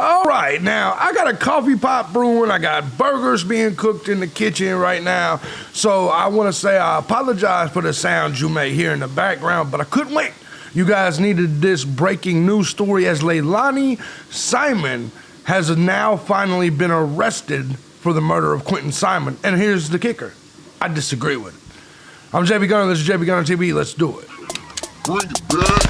All right, now I got a coffee pot brewing. I got burgers being cooked in the kitchen right now. So I want to say I apologize for the sounds you may hear in the background, but I couldn't wait. You guys needed this breaking news story as LeiLani Simon has now finally been arrested for the murder of Quinton Simon. And here's the kicker. I disagree with it. I'm JB Gunner. This is JB Gunner TV. Let's do it. Bring it back.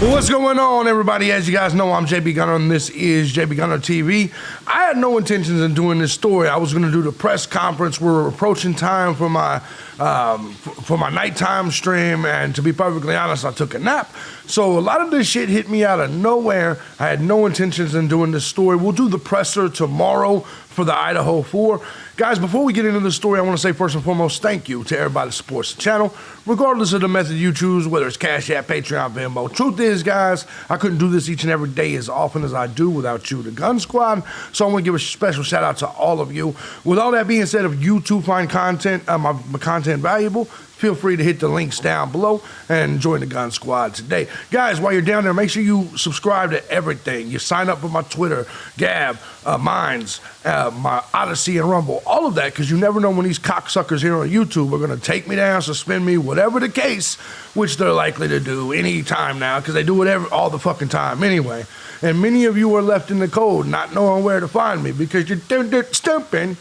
What's going on, everybody? As you guys know, I'm JB Gunner, and this is JB Gunner TV. I had no intentions of doing this story. I was going to do the press conference. We're approaching time for my nighttime stream, and to be perfectly honest, I took a nap. So a lot of this shit hit me out of nowhere. I had no intentions in doing this story. We'll do the presser tomorrow for the Idaho 4. Guys, before we get into the story, I want to say first and foremost, thank you to everybody that supports the channel, regardless of the method you choose, whether it's Cash App, Patreon, Venmo. Truth is, guys, I couldn't do this each and every day as often as I do without you, the Gun Squad, so I want to give a special shout out to all of you. With all that being said, if you too find my content valuable, feel free to hit the links down below and join the Gun Squad today. Guys, while you're down there, make sure you subscribe to everything. You sign up for my Twitter, Gab, Minds, my Odyssey and Rumble, all of that, because you never know when these cocksuckers here on YouTube are going to take me down, suspend me, whatever the case, which they're likely to do any time now, because they do it all the fucking time anyway. And many of you are left in the cold, not knowing where to find me, because you're stupid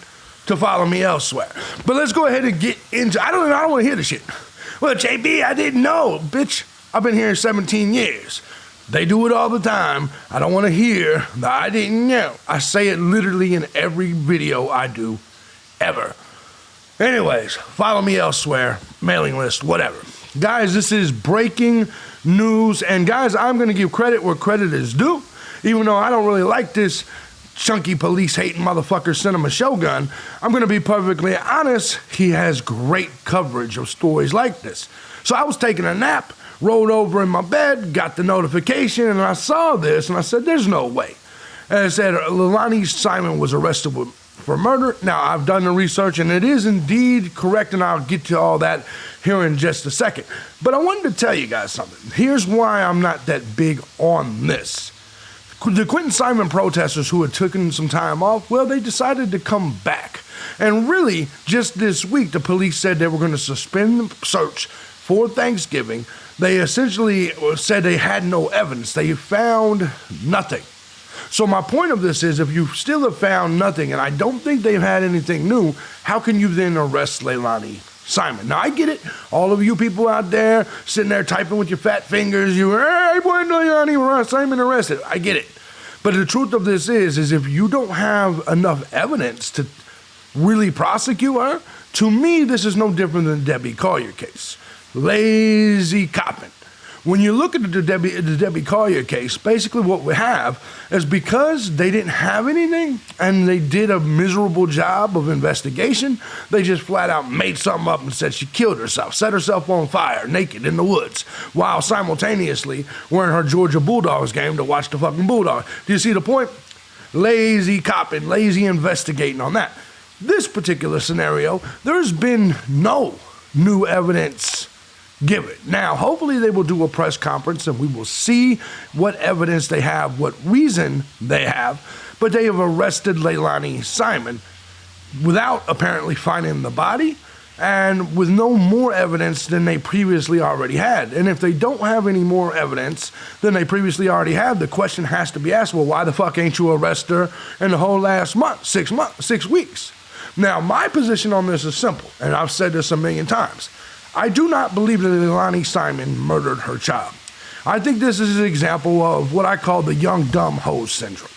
to follow me elsewhere. But let's go ahead and get into, I don't want to hear the shit. Well, JB, I didn't know. Bitch, I've been here 17 years. They do it all the time. I don't want to hear the I didn't know. I say it literally in every video I do, ever. Anyways, follow me elsewhere, mailing list, whatever. Guys, this is breaking news. And guys, I'm going to give credit where credit is due. Even though I don't really like this chunky police-hating motherfucker Cinema Shogun, I'm going to be perfectly honest, he has great coverage of stories like this. So I was taking a nap, rolled over in my bed, got the notification, and I saw this, and I said, there's no way. And it said, LeiLani Simon was arrested for murder. Now, I've done the research, and it is indeed correct, and I'll get to all that here in just a second. But I wanted to tell you guys something. Here's why I'm not that big on this. The Quinton Simon protesters who had taken some time off, well, they decided to come back. And really, just this week, the police said they were going to suspend the search for Thanksgiving. They essentially said they had no evidence. They found nothing. So my point of this is, if you still have found nothing, and I don't think they've had anything new, how can you then arrest LeiLani Simon? Now, I get it. All of you people out there sitting there typing with your fat fingers, hey, boy, LeiLani Simon arrested. I get it. But the truth of this is if you don't have enough evidence to really prosecute her, to me, this is no different than the Debbie Collier case. Lazy copping. When you look at the Debbie Collier case, basically what we have is because they didn't have anything and they did a miserable job of investigation, they just flat out made something up and said she killed herself, set herself on fire, naked in the woods, while simultaneously wearing her Georgia Bulldogs game to watch the fucking Bulldogs. Do you see the point? Lazy copping, lazy investigating on that. This particular scenario, there's been no new evidence given. Now, hopefully they will do a press conference and we will see what evidence they have, what reason they have, but they have arrested LeiLani Simon without apparently finding the body and with no more evidence than they previously already had. And if they don't have any more evidence than they previously already had, the question has to be asked, well, why the fuck ain't you arrest her in the whole last month, 6 weeks? Now, my position on this is simple, and I've said this a million times. I do not believe that LeiLani Simon murdered her child. I think this is an example of what I call the young dumb hoe syndrome.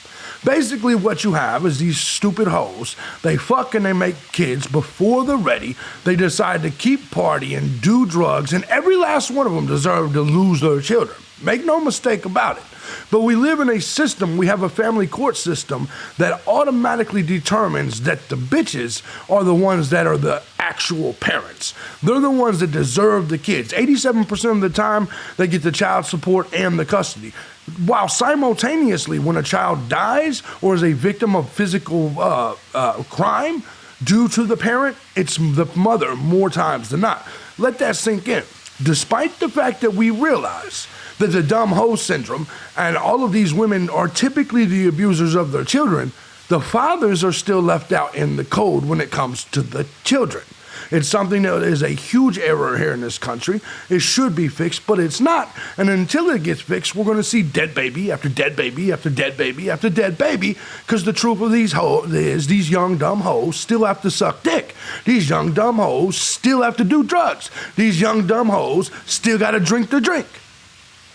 Basically what you have is these stupid hoes, they fuck and they make kids before they're ready, they decide to keep partying, do drugs, and every last one of them deserve to lose their children. Make no mistake about it. But we live in a system, we have a family court system that automatically determines that the bitches are the ones that are the actual parents. They're the ones that deserve the kids. 87% of the time, they get the child support and the custody. While simultaneously, when a child dies or is a victim of physical crime, due to the parent, it's the mother more times than not. Let that sink in. Despite the fact that we realize that the dumb hoe syndrome and all of these women are typically the abusers of their children, the fathers are still left out in the cold when it comes to the children. It's something that is a huge error here in this country. It should be fixed, but it's not. And until it gets fixed, we're going to see dead baby after dead baby after dead baby after dead baby, because the truth of these hoes is these young dumb hoes still have to suck dick. These young dumb hoes still have to do drugs. These young dumb hoes still got to drink the drink.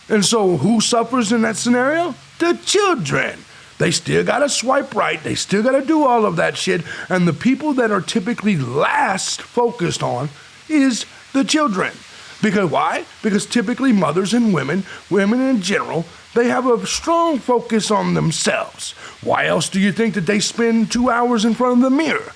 And so who suffers in that scenario? The children. They still got to swipe right. They still got to do all of that shit. And the people that are typically last focused on is the children. Because why? Because typically mothers and women in general, they have a strong focus on themselves. Why else do you think that they spend 2 hours in front of the mirror?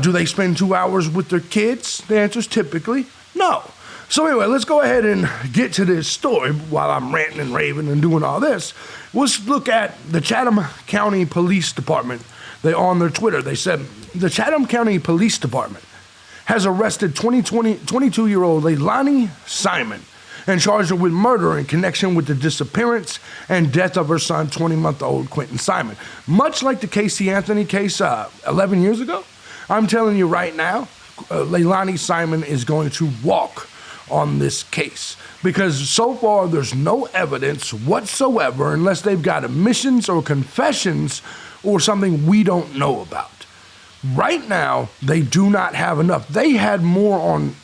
Do they spend 2 hours with their kids? The answer is typically no. So anyway, let's go ahead and get to this story while I'm ranting and raving and doing all this. Let's look at the Chatham County Police Department. On their Twitter, they said, the Chatham County Police Department has arrested 22-year-old LeiLani Simon and charged her with murder in connection with the disappearance and death of her son, 20-month-old Quinton Simon. Much like the Casey Anthony case 11 years ago, I'm telling you right now, LeiLani Simon is going to walk on this case, because so far there's no evidence whatsoever unless they've got admissions or confessions or something we don't know about. Right now, they do not have enough. They had more on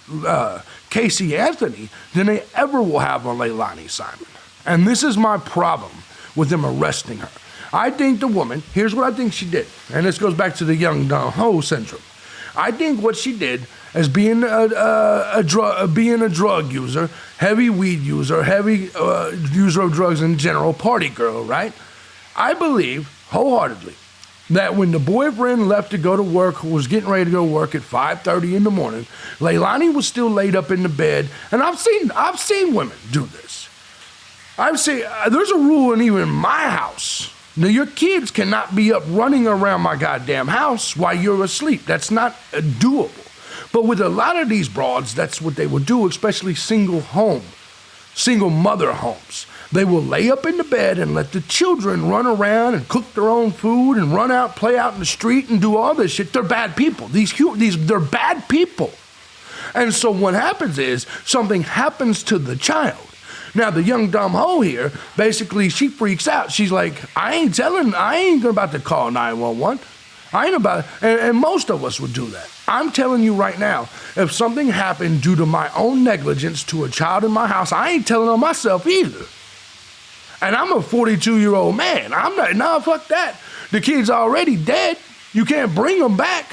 Casey Anthony than they ever will have on LeiLani Simon. And this is my problem with them arresting her. I think the woman, here's what I think she did, and this goes back to the young dumb hoe syndrome. I think what she did as being a drug user, heavy weed user, heavy user of drugs in general, party girl, right? I believe wholeheartedly that when the boyfriend left to go to work, was getting ready to go to work at 5:30 in the morning, LeiLani was still laid up in the bed, and I've seen women do this. I've seen there's a rule in even my house. Now, your kids cannot be up running around my goddamn house while you're asleep. That's not doable. But with a lot of these broads, that's what they will do, especially single mother homes. They will lay up in the bed and let the children run around and cook their own food and run out, play out in the street and do all this shit. They're bad people. They're bad people. And so what happens is something happens to the child. Now, the young dumb hoe here, basically, she freaks out. She's like, I ain't about to call 911. I ain't about, and most of us would do that. I'm telling you right now, if something happened due to my own negligence to a child in my house, I ain't telling on myself either. And I'm a 42-year-old man. I'm not, nah, fuck that. The kid's already dead. You can't bring them back.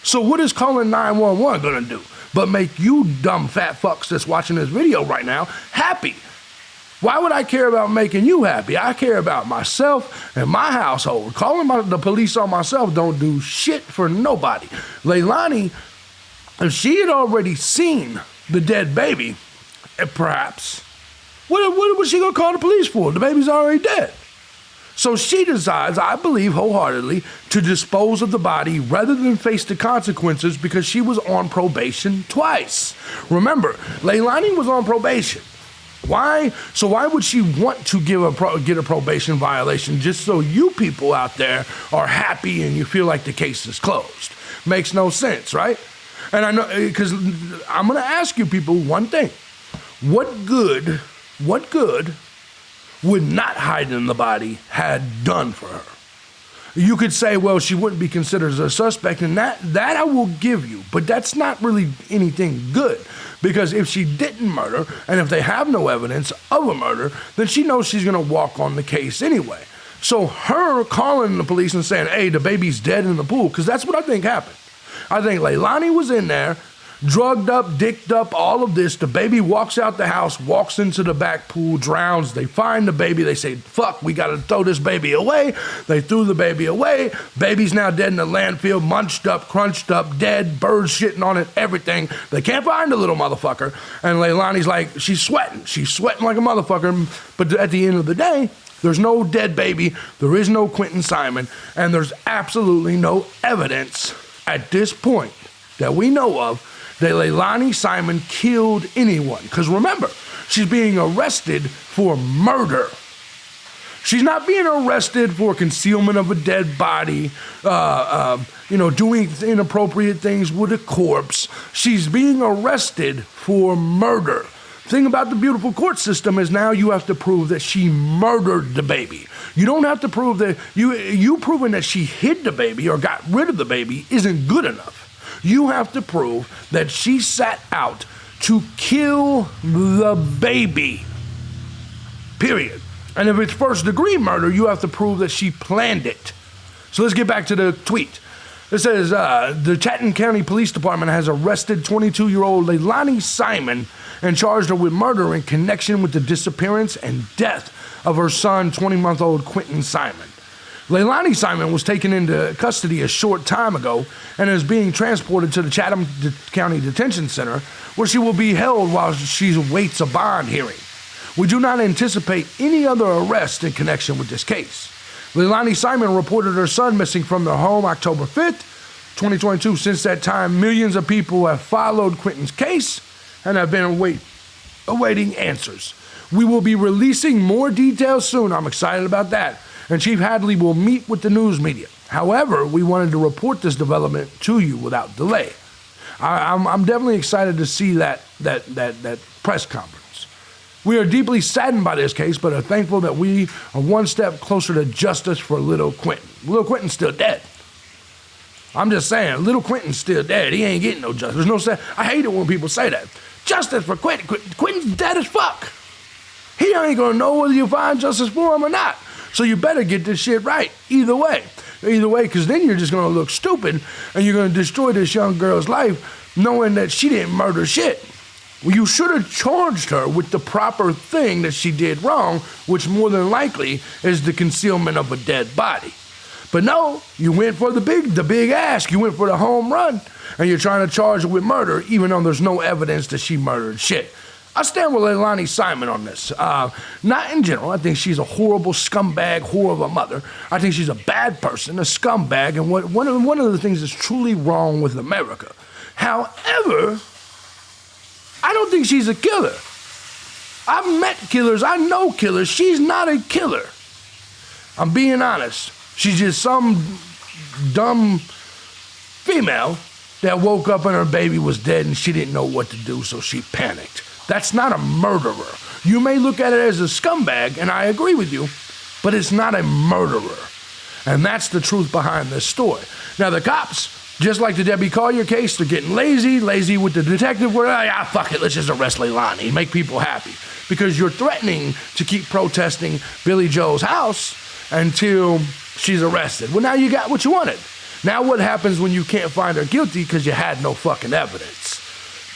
So what is calling 911 gonna do? But make you dumb fat fucks that's watching this video right now happy. Why would I care about making you happy? I care about myself and my household. Calling the police on myself don't do shit for nobody. LeiLani, if she had already seen the dead baby, perhaps, what was she going to call the police for? The baby's already dead. So she decides, I believe wholeheartedly, to dispose of the body rather than face the consequences because she was on probation twice. Remember, LeiLani was on probation. Why? So why would she want to get a probation violation just so you people out there are happy and you feel like the case is closed? Makes no sense, right? And I know, because I'm going to ask you people one thing. What good would not hiding the body had done for her? You could say, well, she wouldn't be considered as a suspect, and that I will give you, but that's not really anything good. Because if she didn't murder, and if they have no evidence of a murder, then she knows she's going to walk on the case anyway. So her calling the police and saying, hey, the baby's dead in the pool, because that's what I think happened. I think LeiLani was in there, drugged up, dicked up, all of this. The baby walks out the house, walks into the back pool, drowns. They find the baby. They say, fuck, we got to throw this baby away. They threw the baby away. Baby's now dead in the landfill, munched up, crunched up, dead, birds shitting on it, everything. They can't find the little motherfucker. And LeiLani's like, she's sweating. She's sweating like a motherfucker. But at the end of the day, there's no dead baby. There is no Quinton Simon. And there's absolutely no evidence at this point that we know of that LeiLani Simon killed anyone. Because remember, she's being arrested for murder. She's not being arrested for concealment of a dead body, doing inappropriate things with a corpse. She's being arrested for murder. Thing about the beautiful court system is now you have to prove that she murdered the baby. You don't have to prove that you proving that she hid the baby or got rid of the baby isn't good enough. You have to prove that she sat out to kill the baby. Period. And if it's first degree murder, you have to prove that she planned it. So let's get back to the tweet. It says, the Chatham County Police Department has arrested 22-year-old LeiLani Simon and charged her with murder in connection with the disappearance and death of her son, 20-month-old Quinton Simon. LeiLani Simon was taken into custody a short time ago and is being transported to the Chatham County Detention Center, where she will be held while she awaits a bond hearing. We do not anticipate any other arrests in connection with this case. LeiLani Simon reported her son missing from their home October 5th, 2022. Since that time, millions of people have followed Quinton's case and have been awaiting answers. We will be releasing more details soon. I'm excited about that. And Chief Hadley will meet with the news media. However, we wanted to report this development to you without delay. I'm definitely excited to see that press conference. We are deeply saddened by this case, but are thankful that we are one step closer to justice for little Quinton. Little Quinton's still dead. I'm just saying, little Quinton's still dead. He ain't getting no justice. There's no I hate it when people say that. Justice for Quinton. Quinton's dead as fuck. He ain't gonna know whether you find justice for him or not. So you better get this shit right. Either way, because then you're just gonna look stupid and you're gonna destroy this young girl's life knowing that she didn't murder shit. Well, you should have charged her with the proper thing that she did wrong, which more than likely is the concealment of a dead body. But no, you went for the big ask. You went for the home run, and you're trying to charge her with murder, even though there's no evidence that she murdered shit. I stand with LeiLani Simon on this. Not in general. I think she's a horrible scumbag, whore of a mother. I think she's a bad person, a scumbag, and one of the things that's truly wrong with America. However, I don't think she's a killer. I've met killers. I know killers. She's not a killer. I'm being honest. She's just some dumb female that woke up and her baby was dead and she didn't know what to do, so she panicked. That's not a murderer. You may look at it as a scumbag, and I agree with you, but it's not a murderer. And that's the truth behind this story. Now, the cops, just like the Debbie Collier case, they're getting lazy with the detective. Where, fuck it, let's just arrest LeiLani and make people happy. Because you're threatening to keep protesting Billy Joe's house until she's arrested. Well, now you got what you wanted. Now what happens when you can't find her guilty because you had no fucking evidence?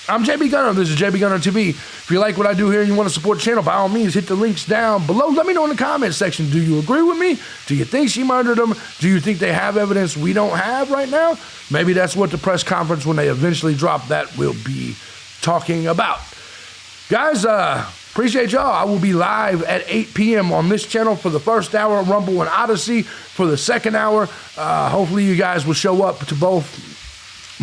I'm thejbgunner. This is thejbgunner TV. If you like what I do here and you want to support the channel, by all means, hit the links down below. Let me know in the comment section. Do you agree with me? Do you think she murdered him? Do you think they have evidence we don't have right now? Maybe that's what the press conference, when they eventually drop that, will be talking about. Guys, appreciate y'all. I will be live at 8 p.m. on this channel for the first hour of Rumble and Odyssey. For the second hour, hopefully you guys will show up to both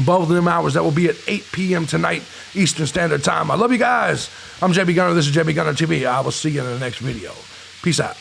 of them hours. That will be at 8 p.m. tonight, Eastern Standard Time. I love you guys. I'm thejbgunner. This is thejbgunner TV. I will see you in the next video. Peace out.